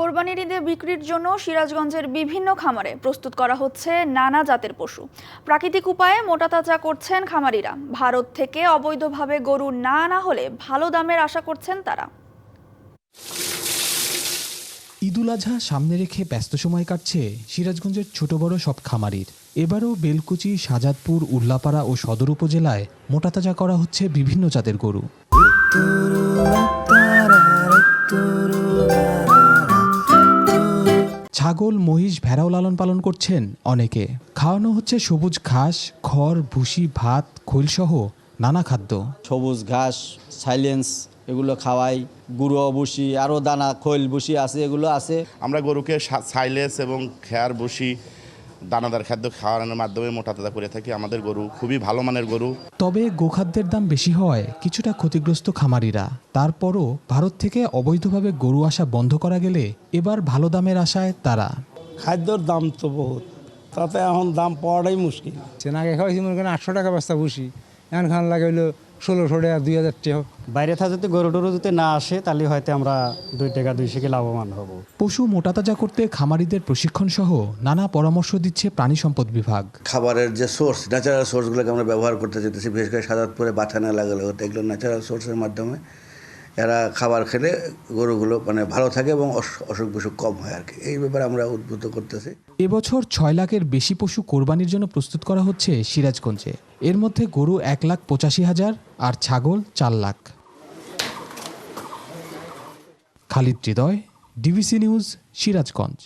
কোরবানির ঈদে বিক্রির জন্য সিরাজগঞ্জের বিভিন্ন খামারে প্রস্তুত করা হচ্ছে নানা জাতের পশু। প্রাকৃতিক উপায়ে মোটাতাজা করছেন খামারিরা। ভারত থেকে অবৈধভাবে গরু না আনা হলে ভালো দামের আশা করছেন তারা। ঈদুল আজহা সামনে রেখে ব্যস্ত সময় কাটছে সিরাজগঞ্জের ছোট বড় সব খামারির। এবারও বেলকুচি, শাহজাদপুর, উল্লাপাড়া ও সদর উপজেলায় মোটাতাজা করা হচ্ছে বিভিন্ন জাতের গরু। ছাগল, মহিষ, ভেড়াও লালন পালন করছেন অনেকে। খাওয়ানো হচ্ছে সবুজ ঘাস, খড়, ভুসি, ভাত, খৈলসহ নানা খাদ্য। সবুজ ঘাস, সাইলেন্স এগুলো খাওয়াই, গুঁড়ো ভুসি, আরও দানা খৈল ভুসি আছে, এগুলো আছে। আমরা গরুকে সাইলেন্স এবং খেয়ার ভুসি, দানাদার খাদ্য খাওয়ানোর মাধ্যমে মোটাতাজা করে থাকি। আমাদের গরু খুবই ভালো মানের গরু। তবে গোখাদ্যের দাম বেশি হওয়ায় কিছুটা ক্ষতিগ্রস্ত খামারিরা। তারপরও ভারত থেকে অবৈধভাবে গরু আসা বন্ধ করা গেলে এবার ভালো দামের আশায় তারা। খাদ্যর দাম তো বহুত, তাতে এখন দাম পাওয়াটাই মুশকিল। আগে খাওয়াইছি মনে করেন 800 টাকা বস্তা ভুসি, এখন খান লাগে হইলো 1600 টাকা, 2000 টাকা। বাইরে থেকে যদি গরু টরু যদি না আসে তাহলে হয়তো আমরা 2 টাকা 200 কি লাভবান হব। পশু মোটাতাজা করতে খামারিদের প্রশিক্ষণ সহ নানা পরামর্শ দিচ্ছে প্রাণী সম্পদ বিভাগ। খাবারের যে সোর্স, ন্যাচারাল সোর্সগুলোকে আমরা ব্যবহার করতে যেতেছি, বিশেষ করে শাহজাদপুরে বাথানা লাগালে হতো, এগুলো ন্যাচারাল সোর্সের মাধ্যমে এরা খাবার খেলে গরুগুলো ভালো থাকে এবং অসুখ বিসুখ কম হয় আর কি। এই ব্যাপারে আমরা উদ্বুদ্ধ করতেছি। এবছর 6 লাখের বেশি পশু কোরবানির জন্য প্রস্তুত করা হচ্ছে সিরাজগঞ্জে। এর মধ্যে গরু 1,85,000 আর ছাগল 4 লাখ। খালিদ হৃদয়, ডিবিসি নিউজ, সিরাজগঞ্জ।